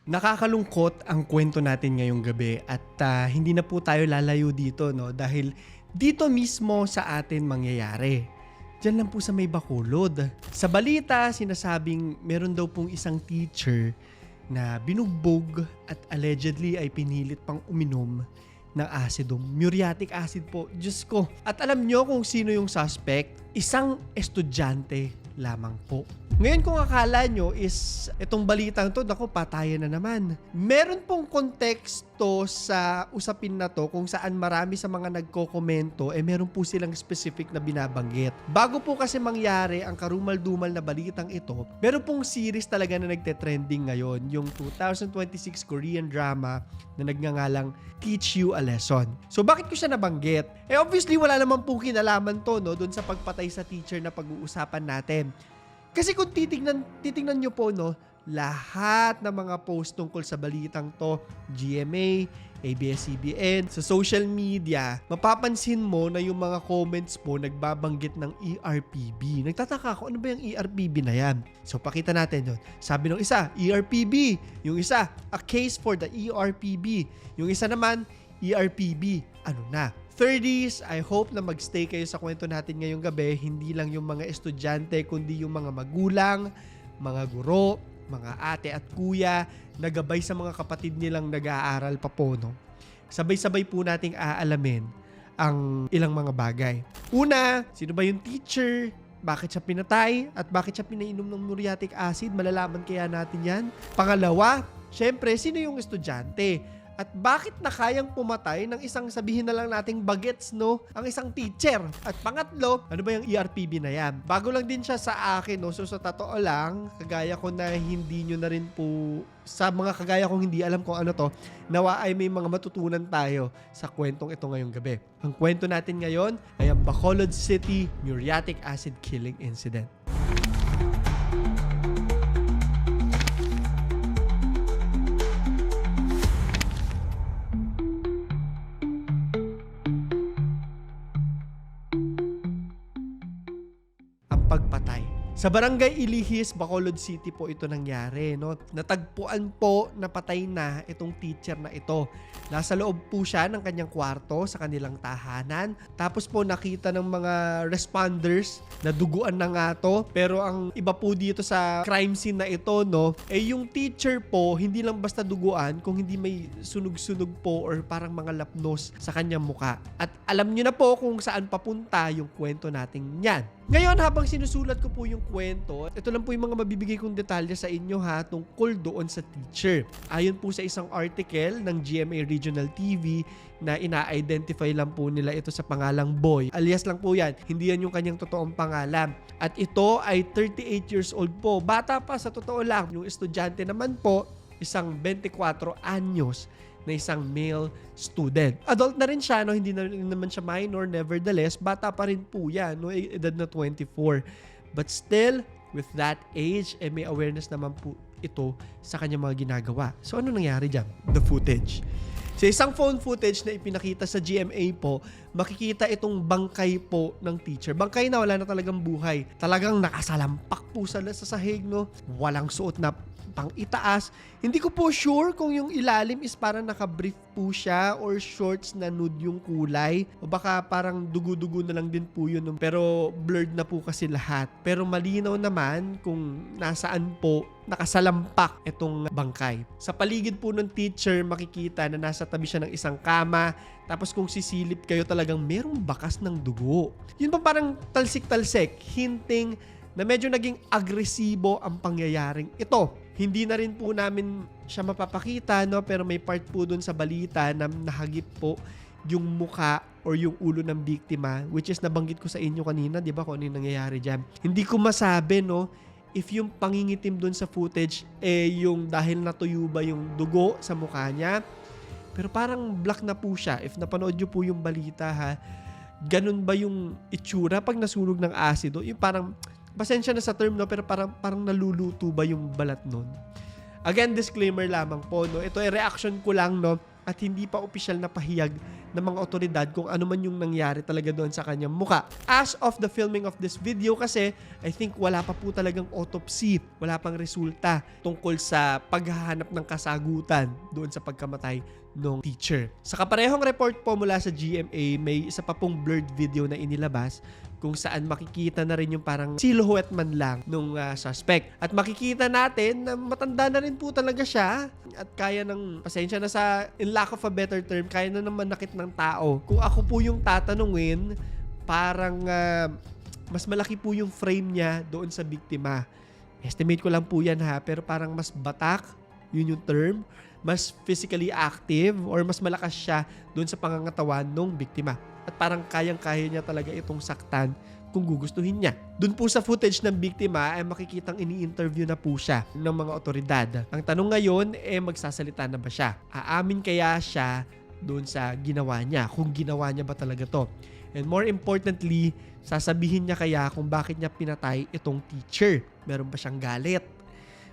Nakakalungkot ang kwento natin ngayong gabi at hindi na po tayo lalayo dito, no, dahil dito mismo sa atin mangyayari. Diyan lang po sa may Bacolod. Sa balita, sinasabing meron daw pong isang teacher na binugbog at allegedly ay pinilit pang uminom ng asidum. Muriatic acid po. Diyos ko. At alam nyo kung sino yung suspect? Isang estudyante lamang po. Ngayon kung akala nyo is itong balitang to, naku, patayan na naman. Meron pong konteksto sa usapin na to kung saan marami sa mga nagko-komento meron po silang specific na binabanggit. Bago po kasi mangyari ang karumal-dumal na balitang ito, meron pong series talaga na nagte-trending ngayon, yung 2026 Korean drama na nagngangalang Teach You a Lesson. So bakit ko siya nabanggit? Obviously wala naman po kinalaman to, no, doon sa pagpatay sa teacher na pag-uusapan natin. Kasi kung titingnan nyo po, no, lahat ng mga post tungkol sa balitang to, GMA, ABS-CBN, sa social media, mapapansin mo na yung mga comments po nagbabanggit ng ERPB. Nagtataka ako, ano ba yung ERPB na yan? So pakita natin yun. Sabi ng isa, ERPB. Yung isa, a case for the ERPB. Yung isa naman, ERPB. Ano na? 30s, I hope na magstay kayo sa kwento natin ngayong gabi. Hindi lang yung mga estudyante, kundi yung mga magulang, mga guro, mga ate at kuya, nagabay sa mga kapatid nilang nag-aaral pa po, no? Sabay-sabay po nating aalamin ang ilang mga bagay. Una, sino ba yung teacher? Bakit siya pinatay? At bakit siya pinainom ng muriatic acid? Malalaman kaya natin yan? Pangalawa, syempre, sino yung estudyante? At bakit na kayang pumatay ng isang, sabihin na lang nating bagets, no? Ang isang teacher. At pangatlo, ano ba yung ERPB na yan? Bago lang din siya sa akin, no? So sa totoo lang, kagaya ko na hindi nyo na rin po, sa mga kagaya kong hindi alam kung ano to, nawa ay may mga matutunan tayo sa kwentong ito ngayong gabi. Ang kwento natin ngayon ay ang Bacolod City Muriatic Acid Killing Incident. Pagpatay. Sa Barangay Ilihis, Bacolod City po ito nangyari, no? Natagpuan po na patay na itong teacher na ito. Nasa loob po siya ng kanyang kwarto sa kanilang tahanan. Tapos po nakita ng mga responders na duguan na nga to. Pero ang iba po dito sa crime scene na ito, no, yung teacher po hindi lang basta duguan kung hindi may sunog-sunog po or parang mga lapnos sa kanyang muka. At alam nyo na po kung saan papunta yung kwento nating yan. Ngayon, habang sinusulat ko po yung kwento, ito lang po yung mga mabibigay kong detalye sa inyo ha, tungkol doon sa teacher. Ayon po sa isang article ng GMA Regional TV na ina-identify lang po nila ito sa pangalang Boy. Alias lang po yan, hindi yan yung kanyang totoong pangalan. At ito ay 38 years old po. Bata pa sa totoo lang. Yung estudyante naman po, isang 24 anyos na isang male student. Adult na rin siya, no? Hindi na rin naman siya minor, nevertheless, bata pa rin po yan, no? Edad na 24. But still, with that age, may awareness naman po ito sa kanyang mga ginagawa. So ano nangyari dyan? The footage. Sa isang phone footage na ipinakita sa GMA po, makikita itong bangkay po ng teacher. Bangkay na wala na talagang buhay. Talagang nakasalampak po sa sahig, no? Walang suot na pang itaas. Hindi ko po sure kung yung ilalim is parang naka-brief po siya or shorts na nude yung kulay. O baka parang dugo-dugo na lang din po yun. Pero blurred na po kasi lahat. Pero malinaw naman kung nasaan po nakasalampak itong bangkay. Sa paligid po ng teacher, makikita na nasa tabi siya ng isang kama. Tapos kung sisilip kayo talagang merong bakas ng dugo. Yun pa parang talsik-talsik, hinting na medyo naging agresibo ang pangyayaring ito. Hindi na rin po namin siya mapapakita, no? Pero may part po dun sa balita na nahagip po yung muka or yung ulo ng biktima, which is nabanggit ko sa inyo kanina, di ba, kung ano yung nangyayari dyan. Hindi ko masabi, no, if yung pangingitim dun sa footage, yung dahil natuyo ba yung dugo sa mukha niya. Pero parang black na po siya. If napanood nyo po yung balita, ha, ganun ba yung itsura pag nasunog ng asido? Yung parang, pasensya na sa term, no, pero parang naluluto ba yung balat nun? Again, disclaimer lamang po, no. Ito ay reaction ko lang, no, at hindi pa opisyal na pahayag ng mga otoridad kung ano man yung nangyari talaga doon sa kanyang muka. As of the filming of this video kasi, I think wala pa po talagang autopsy, wala pang resulta tungkol sa paghahanap ng kasagutan doon sa pagkamatay ng teacher. Sa kaparehong report po mula sa GMA, may isa pa pong blurred video na inilabas kung saan makikita na rin yung parang silhouette man lang nung suspect. At makikita natin na matanda na rin po talaga siya at kaya ng, pasensya na sa in lack of a better term, kaya na naman nakit ng tao. Kung ako po yung tatanungin, parang mas malaki po yung frame niya doon sa biktima. Estimate ko lang po yan ha, pero parang mas batak, yun yung term, mas physically active or mas malakas siya doon sa pangangatawan ng biktima. At parang kayang-kaya niya talaga itong saktan kung gugustuhin niya. Doon po sa footage ng biktima ay makikitang ini-interview na po siya ng mga otoridad. Ang tanong ngayon magsasalita na ba siya? Aamin kaya siya doon sa ginawa niya? Kung ginawa niya ba talaga to? And more importantly, sasabihin niya kaya kung bakit niya pinatay itong teacher? Meron ba siyang galit?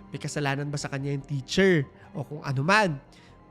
May kasalanan ba sa kanya yung teacher? O kung ano man?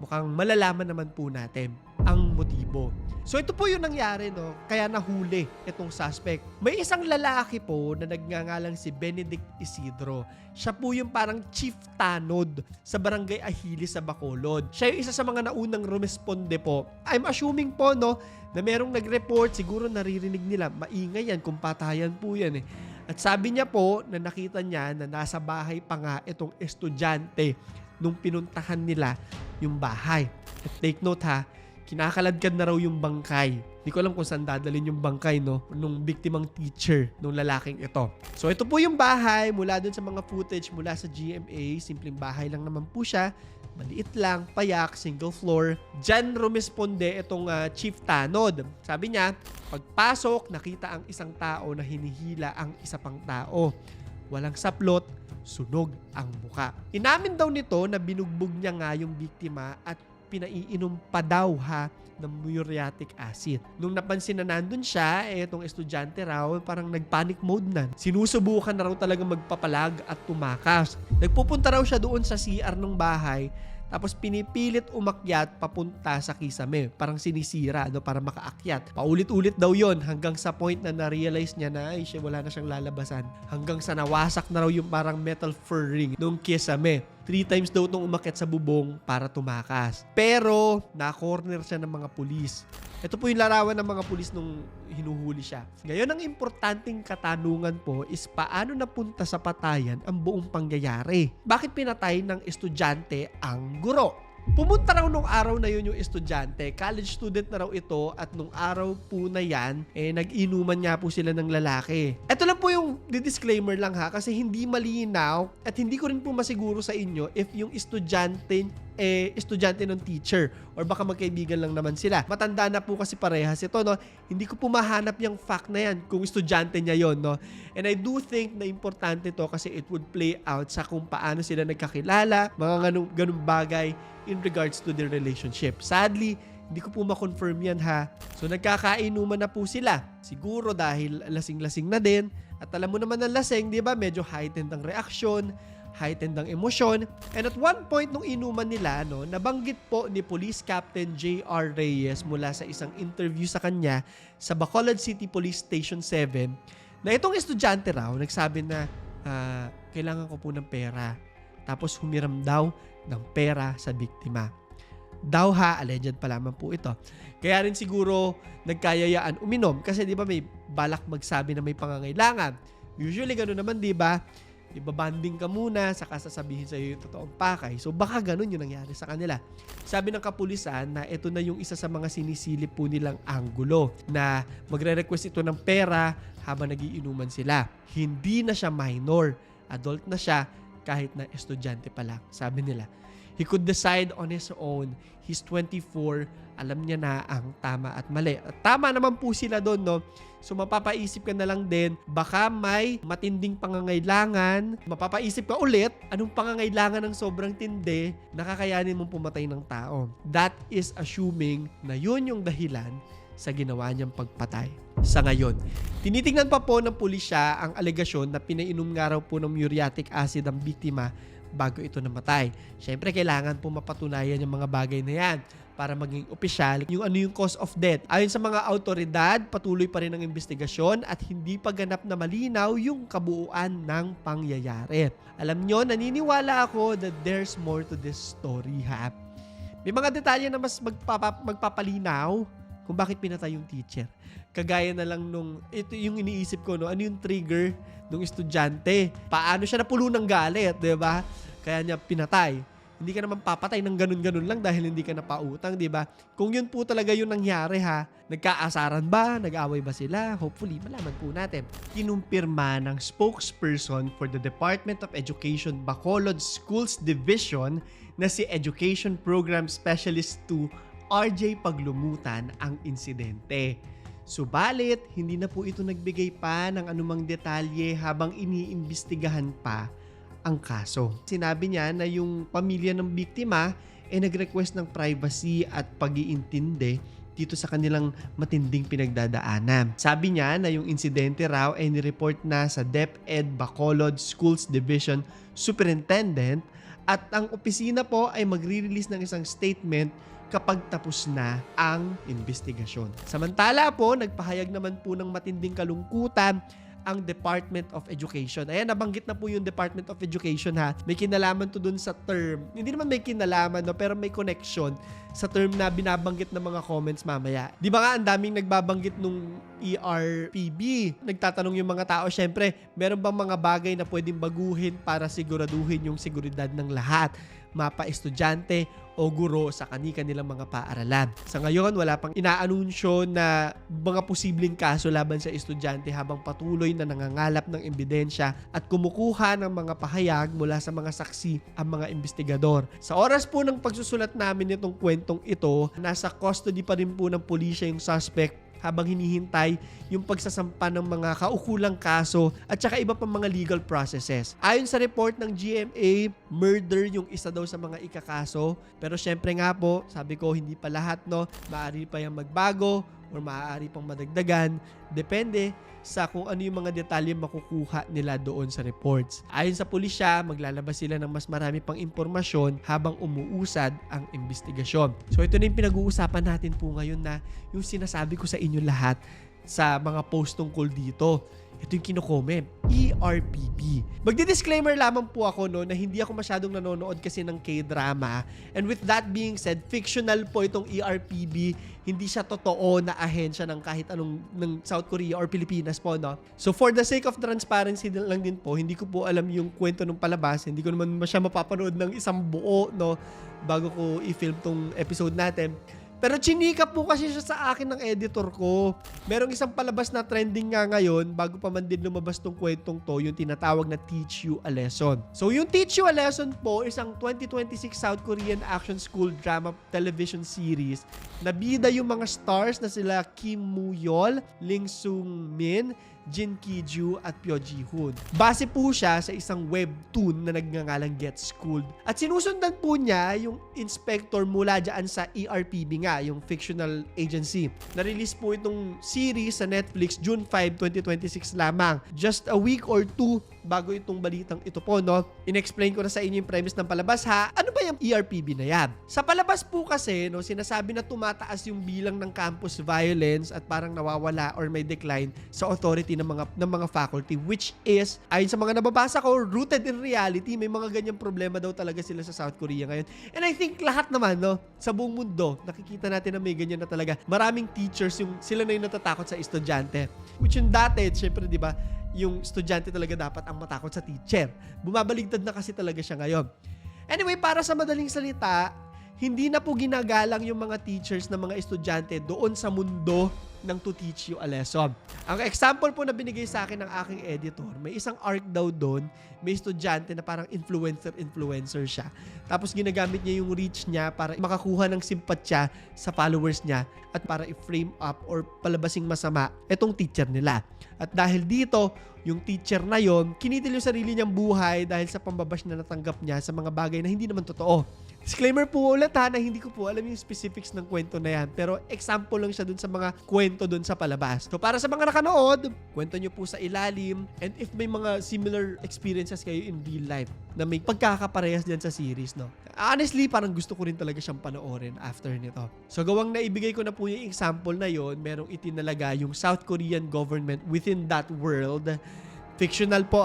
Mukhang malalaman naman po natin ang motibo. So ito po yung nangyari, no? Kaya nahuli itong suspect. May isang lalaki po na nagngangalang si Benedict Isidro. Siya po yung parang chief tanod sa Barangay Ahili sa Bacolod. Siya yung isa sa mga naunang rumesponde po. I'm assuming po, no, na merong nag-report, siguro naririnig nila, maingay yan, kung patayan po yan eh. At sabi niya po na nakita niya na nasa bahay pa nga itong estudyante nung pinuntahan nila yung bahay. At take note ha, kinakaladkad na raw yung bangkay. Hindi ko alam kung saan dadalhin yung bangkay, no, nung biktimang teacher, nung lalaking ito. So ito po yung bahay, mula dun sa mga footage mula sa GMA, simpleng bahay lang naman po siya. Maliit lang, payak, single floor. Diyan rumesponde itong chief tanod. Sabi niya, pagpasok, nakita ang isang tao na hinihila ang isa pang tao. Walang saplot, sunog ang muka. Inamin daw nito na binugbog niya nga yung biktima at pinaiinom pa daw ha ng muriatic acid. Nung napansin na nandun siya, itong estudyante raw, parang nag-panic mode na. Sinusubukan na raw talaga magpapalag at tumakas. Nagpupunta raw siya doon sa CR ng bahay, tapos pinipilit umakyat papunta sa kisame. Parang sinisira, no, para makaakyat. Paulit-ulit daw yon hanggang sa point na na-realize niya na ay siya wala na siyang lalabasan. Hanggang sa nawasak na raw yung parang metal fur ring nung kisame. 3 times daw itong umakyat sa bubong para tumakas. Pero, na-corner siya ng mga pulis. Ito po yung larawan ng mga pulis nung hinuhuli siya. Ngayon, ang importanteng katanungan po is paano napunta sa patayan ang buong pangyayari? Bakit pinatay ng estudyante ang guro? Pumunta raw nung araw na yun yung estudyante. College student na raw ito at nung araw po na yan, nag-inuman nga po sila ng lalaki. Ito lang po yung disclaimer lang ha, kasi hindi malinaw at hindi ko rin po masiguro sa inyo if yung estudyante ng teacher or baka magkaibigan lang naman sila. Matanda na po kasi parehas ito, no? Hindi ko po mahanap yung fact na yan kung estudyante niya yon, no? And I do think na importante to kasi it would play out sa kung paano sila nagkakilala, mga ganung bagay in regards to their relationship. Sadly, hindi ko po ma-confirm yan ha. So nagkakainuman na po sila. Siguro dahil lasing-lasing na din. At alam mo naman ng lasing, di ba? Medyo heightened ang reaksyon, heightened ang emosyon. And at one point nung inuman nila, no, nabanggit po ni Police Captain J.R. Reyes mula sa isang interview sa kanya sa Bacolod City Police Station 7 na itong estudyante raw nagsabi na kailangan ko po ng pera. Tapos humiram daw ng pera sa biktima. Daw ha, alleged pa lamang po ito. Kaya rin siguro nagkayayaan uminom kasi di ba may balak magsabi na may pangangailangan. Usually gano'n naman, di ba? Ibabanding ka muna, saka sasabihin sa'yo yung totoong pakay. So baka ganun yung nangyari sa kanila. Sabi ng kapulisan na ito na yung isa sa mga sinisilip po nilang anggulo na magre-request ito ng pera habang nagiinuman sila. Hindi na siya minor. Adult na siya kahit na estudyante pa lang, sabi nila. He could decide on his own. He's 24. Alam niya na ang tama at mali. At tama naman po sila doon, no? So mapapaisip ka na lang din, baka may matinding pangangailangan. Mapapaisip ka ulit, anong pangangailangan ng sobrang tindi na kakayanin mong pumatay ng tao. That is assuming na yun yung dahilan sa ginawa niyang pagpatay. Sa ngayon, tinitingnan pa po ng pulisya ang alegasyon na pinainom nga raw po ng muriatic acid ang biktima bago ito namatay. Siyempre, kailangan po mapatunayan yung mga bagay na yan. para maging opisyal yung ano yung cause of death. Ayon sa mga autoridad, patuloy pa rin ang investigasyon at hindi pa ganap na malinaw yung kabuuan ng pangyayari. Alam nyo, naniniwala ako that there's more to this story, ha? May mga detalye na mas magpapalinaw kung bakit pinatay yung teacher. Kagaya na lang nung, ito yung iniisip ko, no? Ano yung trigger nung estudyante? Paano siya napulo ng galit, di ba? Kaya niya pinatay. Hindi ka naman papatay ng ganun-ganun lang dahil hindi ka napautang, di ba? Kung yun po talaga yung nangyari, ha? Nagkaasaran ba? Nag-away ba sila? Hopefully, malaman po natin. Kinumpirma ng spokesperson for the Department of Education Bacolod Schools Division na si Education Program Specialist 2 RJ Paglumutan ang insidente. Subalit, hindi na po ito nagbigay pa ng anumang detalye habang iniimbestigahan pa ang kaso. Sinabi niya na yung pamilya ng biktima nag-request ng privacy at pag-iintindi dito sa kanilang matinding pinagdadaanan. Sabi niya na yung insidente raw ay nireport na sa DepEd Bacolod Schools Division Superintendent at ang opisina po ay magre-release ng isang statement kapag tapos na ang investigasyon. Samantala po, nagpahayag naman po ng matinding kalungkutan ang Department of Education. Ayan, nabanggit na po yung Department of Education, ha. May kinalaman to dun sa term. Hindi naman may kinalaman, no, pero may connection sa term na binabanggit ng mga comments mamaya. Di ba nga ang daming nagbabanggit nung ERPB? Nagtatanong yung mga tao, syempre, meron bang mga bagay na pwedeng baguhin para siguraduhin yung seguridad ng lahat? Mapa estudyante o guro sa kanilang mga paaralan. Sa ngayon, wala pang inaanunsyo na mga posibleng kaso laban sa estudyante habang patuloy na nangangalap ng ebidensya at kumukuha ng mga pahayag mula sa mga saksi ang mga investigador. Sa oras po ng pagsusulat namin nitong kwentong ito, nasa custody pa rin po ng pulisya yung suspect habang hinihintay yung pagsasampa ng mga kaukulang kaso at saka iba pang mga legal processes. Ayon sa report ng GMA, murder yung isa daw sa mga ikakaso. Pero syempre nga po, sabi ko hindi pa lahat, no? Maaari pa yung magbago or maaari pang madagdagan. Depende sa kung ano yung mga detalye makukuha nila doon sa reports. Ayon sa pulisya, maglalabas sila ng mas marami pang impormasyon habang umuusad ang investigasyon. So ito na yung pinag-uusapan natin po ngayon na yung sinasabi ko sa inyo lahat sa mga post tungkol dito. Ito yung kino-comment, ERPB. Magdi-disclaimer lamang po ako, no, na hindi ako masyadong nanonood kasi ng K-drama. And with that being said, fictional po itong ERPB. Hindi siya totoo na ahensya ng kahit anong ng South Korea or Pilipinas po, no? So for the sake of transparency lang din po, hindi ko po alam yung kwento ng palabas. Hindi ko naman siya mapapanood ng isang buo, no, bago ko i-film tong episode natin. Pero chinika po kasi siya sa akin ng editor ko. Merong isang palabas na trending nga ngayon bago pa man din lumabas tong kwentong to, yung tinatawag na Teach You a Lesson. So yung Teach You a Lesson po is ang 2026 South Korean action school drama television series na bida yung mga stars na sila Kim Moo-yeol, Ling Sung-min, Jin Ki-ju at Pyo Ji-hoon. Base po siya sa isang webtoon na nagngangalang Get Schooled. At sinusundan po niya yung inspector mula dyan sa ERPB nga, yung fictional agency. Na-release po itong series sa Netflix June 5, 2026 lamang. Just a week or two bago itong balitang ito po, no? In-explain ko na sa inyo yung premise ng palabas, ha? Ano ba yung ERPB na yan? Sa palabas po kasi, no, sinasabi na tumataas yung bilang ng campus violence at parang nawawala or may decline sa authority ng mga faculty, which is, ayon sa mga nababasa ko, rooted in reality. May mga ganyang problema daw talaga sila sa South Korea ngayon. And I think lahat naman, no, sa buong mundo, nakikita natin na may ganyan na talaga. Maraming teachers, yung sila na yung natatakot sa estudyante. Which yung dati, syempre, di ba, yung estudyante talaga dapat ang matakot sa teacher. Bumabaligtad na kasi talaga siya ngayon. Anyway, para sa madaling salita, hindi na po ginagalang yung mga teachers ng mga estudyante doon sa mundo ng To Teach You a Lesson. Ang example po na binigay sa akin ng aking editor, may isang arc daw doon, may estudyante na parang influencer siya. Tapos ginagamit niya yung reach niya para makakuha ng simpatya sa followers niya at para i-frame up or palabasing masama itong teacher nila. At dahil dito, yung teacher na yon, kinitil yung sarili niyang buhay dahil sa pambabash na natanggap niya sa mga bagay na hindi naman totoo. Disclaimer po ulit, ha, na hindi ko po alam yung specifics ng kwento na yan. Pero example lang siya dun sa mga kwento kwento dun sa palabas. So para sa mga nakanood, kwento nyo po sa ilalim, and if may mga similar experiences kayo in real life na may pagkakaparehas dyan sa series, no? Honestly, parang gusto ko rin talaga siyang panoorin after nito. So gawang naibigay ko na po yung example na yon, merong itinalaga yung South Korean government within that world. Fictional po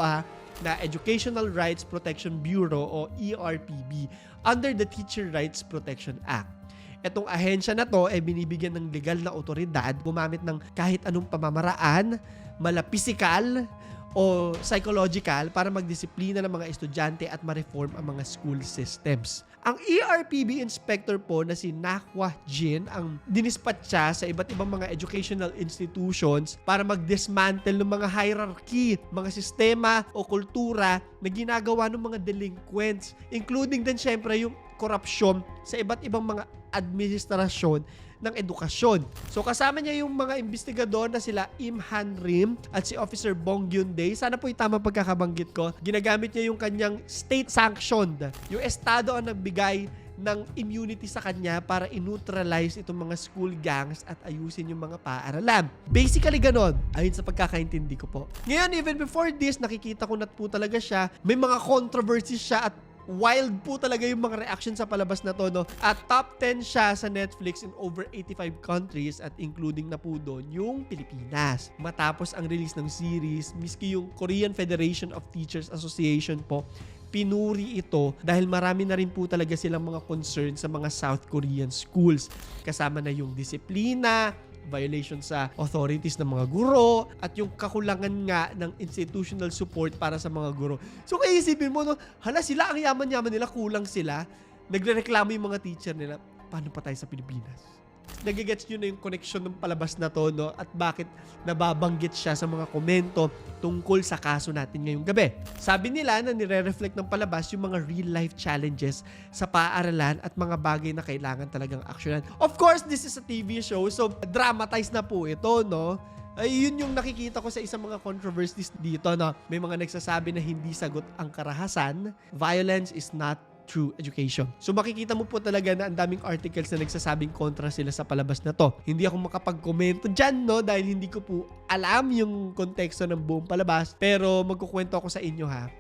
na Educational Rights Protection Bureau o ERPB under the Teacher Rights Protection Act. Etong ahensya na to ay binibigyan ng legal na otoridad gumamit ng kahit anong pamamaraan, mala physical o psychological para magdisiplina ng mga estudyante at ma-reform ang mga school systems. Ang ERPB inspector po na si Nakwa Jin ang dinispatcha sa iba't ibang mga educational institutions para mag-dismantle ng mga hierarchy, mga sistema o kultura na ginagawa ng mga delinquents, including din syempre yung korupsyon sa iba't ibang mga administrasyon ng edukasyon. So kasama niya yung mga investigador na sila Im Han Rim at si Officer Bong Gyun Dae. Sana po yung tamang pagkakabanggit ko. Ginagamit niya yung kanyang state-sanctioned. Yung estado ang nagbigay ng immunity sa kanya para i-neutralize itong mga school gangs at ayusin yung mga paaralan. Basically ganon, ayon sa pagkakaintindi ko po. Ngayon, even before this, nakikita ko na po talaga siya. May mga controversies siya at wild po talaga yung mga reaction sa palabas na to, no? At top 10 siya sa Netflix in over 85 countries at including na po doon yung Pilipinas. Matapos ang release ng series, miski yung Korean Federation of Teachers Association po, pinuri ito dahil marami na rin po talaga silang mga concern sa mga South Korean schools. Kasama na yung disiplina, violation sa authorities ng mga guro, at yung kakulangan nga ng institutional support para sa mga guro. So kaya isipin mo, no, hala sila ang yaman-yaman nila, kulang sila. Nagrereklamo yung mga teacher nila, paano pa tayo sa Pilipinas? Nagigets nyo na yung connection ng palabas na to, no? At bakit nababanggit siya sa mga komento tungkol sa kaso natin ngayong gabi. Sabi nila na nire-reflect ng palabas yung mga real-life challenges sa paaralan at mga bagay na kailangan talagang aksyonan. Of course, this is a TV show, so dramatized na po ito, no? Ay, yun yung nakikita ko sa isang mga controversies dito, no? May mga nagsasabi na hindi sagot ang karahasan. Violence is not true education. So makikita mo po talaga na ang daming articles na nagsasabing kontra sila sa palabas na to. Hindi ako makapag-komento dyan, no? Dahil hindi ko po alam yung konteksto ng buong palabas. Pero magkukwento ako sa inyo, ha.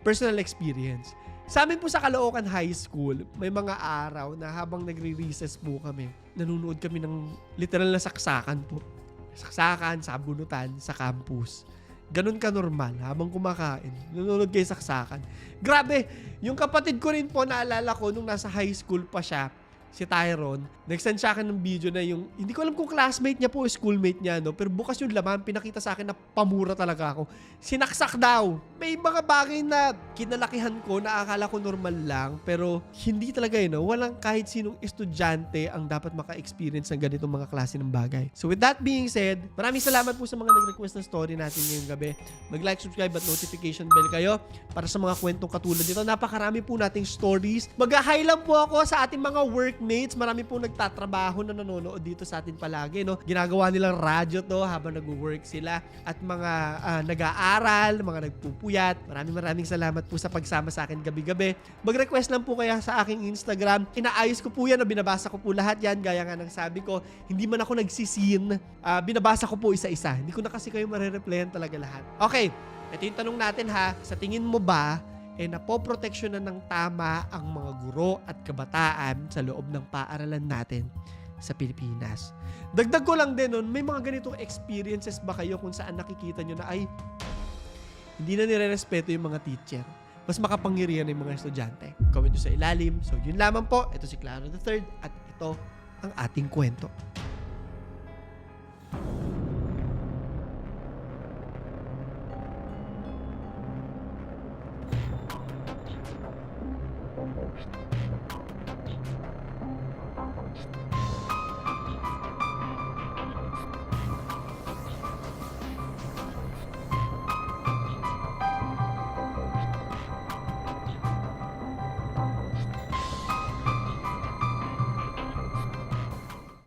Personal experience. Sa amin po sa Caloocan High School, may mga araw na habang nagre-recess po kami, nanonood kami ng literal na saksakan po. Saksakan, sabunutan sa campus. Ganun ka normal habang kumakain. Nanonood kayo saksakan. Grabe, yung kapatid ko rin po, naalala ko nung nasa high school pa siya, si Tyron, nag-send sa akin ng video na yung, hindi ko alam kung classmate niya po o schoolmate niya, no? Pero bukas yung laman, pinakita sa akin na pamura talaga ako. Sinaksak daw. May mga bagay na kinalakihan ko na akala ko normal lang, pero hindi talaga yun, no? Walang kahit sinong estudyante ang dapat maka-experience ng ganitong mga klase ng bagay. So with that being said, maraming salamat po sa mga nag-request ng story natin ngayong gabi. Mag-like, subscribe at notification bell kayo para sa mga kwentong katulad dito. Napakarami po nating stories. Mag-hi lang po ako sa ating mga workmates. Marami po nagtatrabaho na nanonood dito sa atin palagi, no? Ginagawa nilang radyo to habang nag-work sila, at mga nag-aaral, mga nagpupuyat. Maraming salamat po sa pagsama sa akin gabi-gabi. Mag-request lang po kaya sa aking Instagram. Inaayos ko po yan, binabasa ko po lahat yan. Gaya nga ng sabi ko, hindi man ako nagsisin. Binabasa ko po isa-isa. Hindi ko na kasi kayo marireplyan talaga lahat. Okay, ito yung tanong natin, ha. Sa tingin mo ba, napoproteksyonan ng tama ang mga guro at kabataan sa loob ng paaralan natin sa Pilipinas? Dagdag ko lang din nun, may mga ganitong experiences ba kayo kung saan nakikita nyo na ay hindi na nire-respeto yung mga teacher? Mas makapangyarihan yung mga estudyante. Comment nyo sa ilalim. So yun lamang po. Ito si Claro III at ito ang ating kwento.